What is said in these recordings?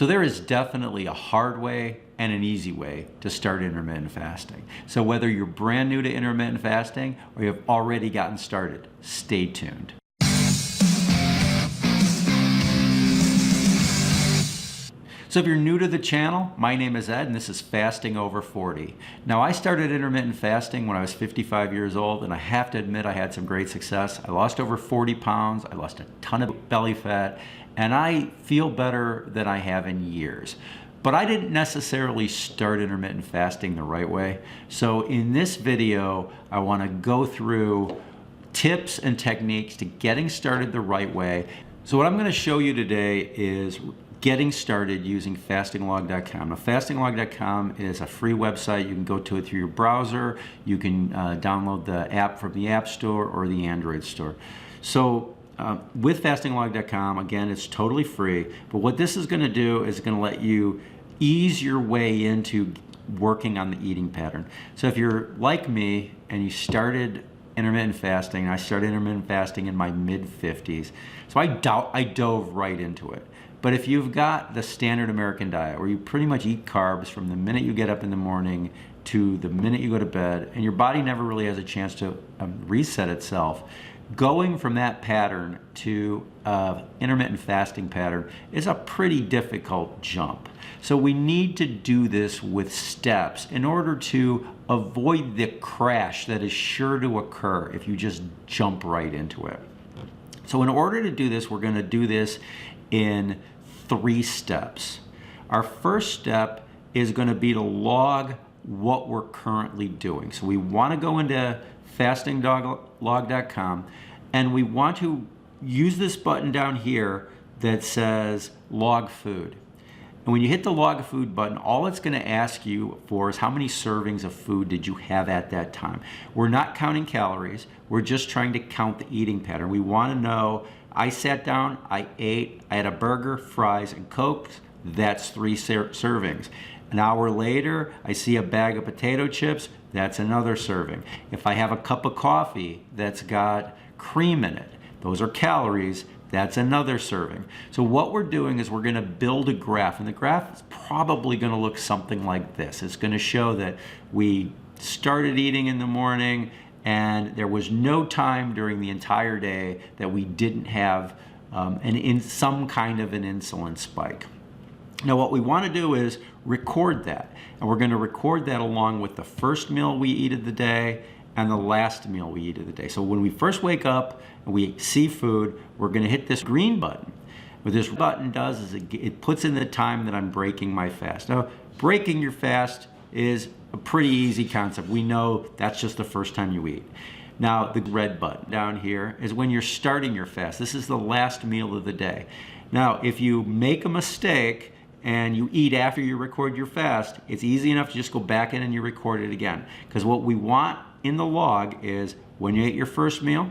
So there is definitely a hard way and an easy way to start intermittent fasting. So whether you're brand new to intermittent fasting or you've already gotten started, stay tuned. So if you're new to the channel, my name is Ed and this is Fasting Over 40. Now I started intermittent fasting when I was 55 years old, and I have to admit I had some great success. I lost over 40 pounds, I lost a ton of belly fat, and I feel better than I have in years. But I didn't necessarily start intermittent fasting the right way. So in this video, I want to go through tips and techniques to getting started the right way. So what I'm going to show you today is getting started using fastinglog.com. Now, fastinglog.com is a free website. You can go to it through your browser. You can download the app from the App Store or the Android store. So with fastinglog.com, again, it's totally free. But what this is going to do is going to let you ease your way into working on the eating pattern. So if you're like me and you started intermittent fasting, I started intermittent fasting in my mid-50s. So I dove right into it. But if you've got the standard American diet where you pretty much eat carbs from the minute you get up in the morning to the minute you go to bed, and your body never really has a chance to reset itself, going from that pattern to intermittent fasting pattern is a pretty difficult jump. So we need to do this with steps in order to avoid the crash that is sure to occur if you just jump right into it. So in order to do this, we're going to do this in 3 steps. Our first step is going to be to log what we're currently doing. So we want to go into fastinglog.com and we want to use this button down here that says log food. And when you hit the log food button, all it's going to ask you for is how many servings of food did you have at that time. We're not counting calories. We're just trying to count the eating pattern. We want to know, I sat down, I ate, I had a burger, fries, and Cokes. That's 3 servings. An hour later, I see a bag of potato chips. That's another serving. If I have a cup of coffee that's got cream in it, those are calories. That's another serving. So what we're doing is we're going to build a graph, and the graph is probably going to look something like this. It's going to show that we started eating in the morning and there was no time during the entire day that we didn't have some kind of an insulin spike. Now what we want to do is record that, and we're going to record that along with the first meal we eat of the day and the last meal we eat of the day. So when we first wake up and we see food, we're going to hit this green button. What this button does is it puts in the time that I'm breaking my fast. Now, breaking your fast is a pretty easy concept. We know that's just the first time you eat. Now, the red button down here is when you're starting your fast. This is the last meal of the day. Now, if you make a mistake and you eat after you record your fast, it's easy enough to just go back in and you record it again. Because what we want in the log is when you ate your first meal,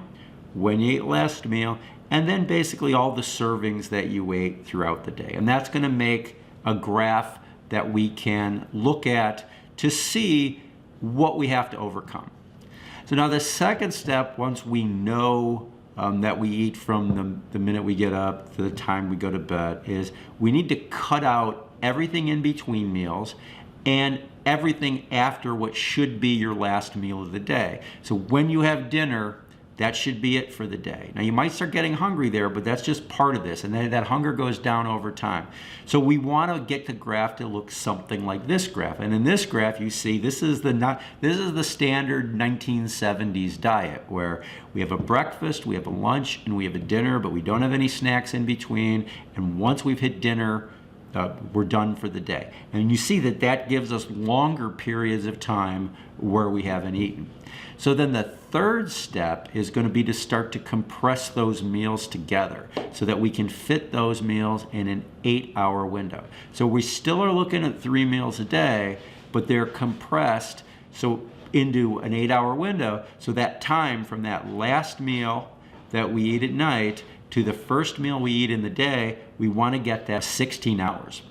when you ate last meal, and then basically all the servings that you ate throughout the day. And that's going to make a graph that we can look at to see what we have to overcome. So now the second step, once we know that we eat from the minute we get up to the time we go to bed, is we need to cut out everything in between meals and everything after what should be your last meal of the day. So when you have dinner, that should be it for the day. Now you might start getting hungry there, but that's just part of this, and then that hunger goes down over time. So we want to get the graph to look something like this graph. And in this graph, you see this is the standard 1970s diet where we have a breakfast, we have a lunch, and we have a dinner, but we don't have any snacks in between. And once we've hit dinner, we're done for the day. And you see that that gives us longer periods of time where we haven't eaten. So then the third step is going to be to start to compress those meals together so that we can fit those meals in an 8-hour window. So we still are looking at 3 meals a day, but they're compressed into an 8-hour window. So that time from that last meal that we eat at night to the first meal we eat in the day, we want to get that 16 hours.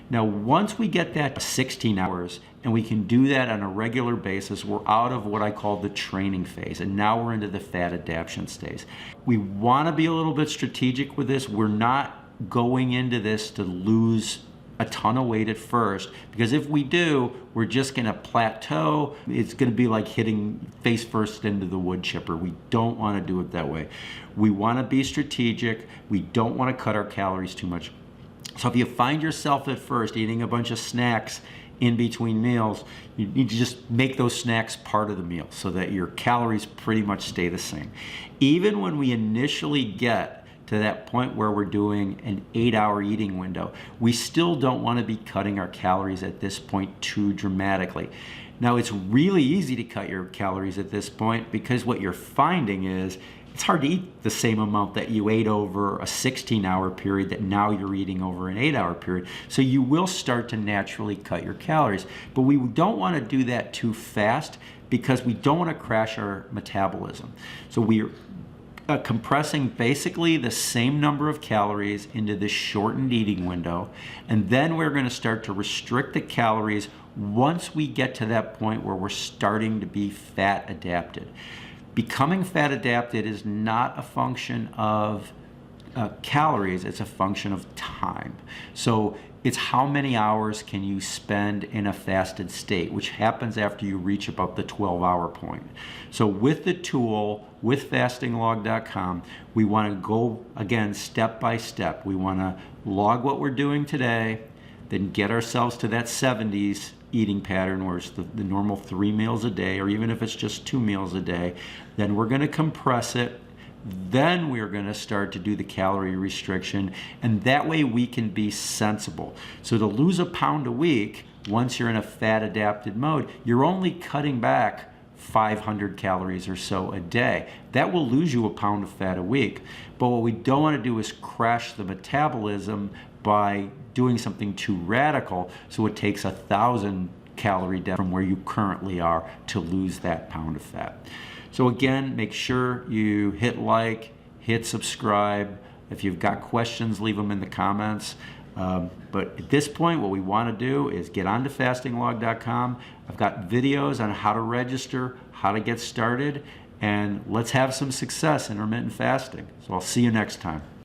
Now, once we get that 16 hours, and we can do that on a regular basis, we're out of what I call the training phase, and now we're into the fat adaptation stage. We want to be a little bit strategic with this. We're not going into this to lose a ton of weight at first, because if we do, we're just going to plateau. It's going to be like hitting face first into the wood chipper. We don't want to do it that way. We want to be strategic. We don't want to cut our calories too much. So if you find yourself at first eating a bunch of snacks in between meals, you need to just make those snacks part of the meal so that your calories pretty much stay the same. Even when we initially get to that point where we're doing an 8-hour eating window, we still don't want to be cutting our calories at this point too dramatically. Now, it's really easy to cut your calories at this point, because what you're finding is it's hard to eat the same amount that you ate over a 16-hour period that now you're eating over an 8-hour period. So you will start to naturally cut your calories. But we don't want to do that too fast, because we don't want to crash our metabolism. So we're compressing basically the same number of calories into this shortened eating window, and then we're going to start to restrict the calories once we get to that point where we're starting to be fat adapted. Becoming fat adapted is not a function of calories, it's a function of time. So it's how many hours can you spend in a fasted state, which happens after you reach about the 12-hour point. So with the tool, with fastinglog.com, we want to go, again, step by step. We want to log what we're doing today, then get ourselves to that 70s eating pattern where it's the normal 3 meals a day, or even if it's just 2 meals a day. Then we're going to compress it. Then we're going to start to do the calorie restriction, and that way we can be sensible. So to lose a pound a week, once you're in a fat adapted mode, you're only cutting back 500 calories or so a day. That will lose you a pound of fat a week. But what we don't want to do is crash the metabolism by doing something too radical, so it takes 1,000 calorie deficit from where you currently are to lose that pound of fat. So again, make sure you hit like, hit subscribe. If you've got questions, leave them in the comments. But at this point, what we want to do is get onto fastinglog.com. I've got videos on how to register, how to get started, and let's have some success in intermittent fasting. So I'll see you next time.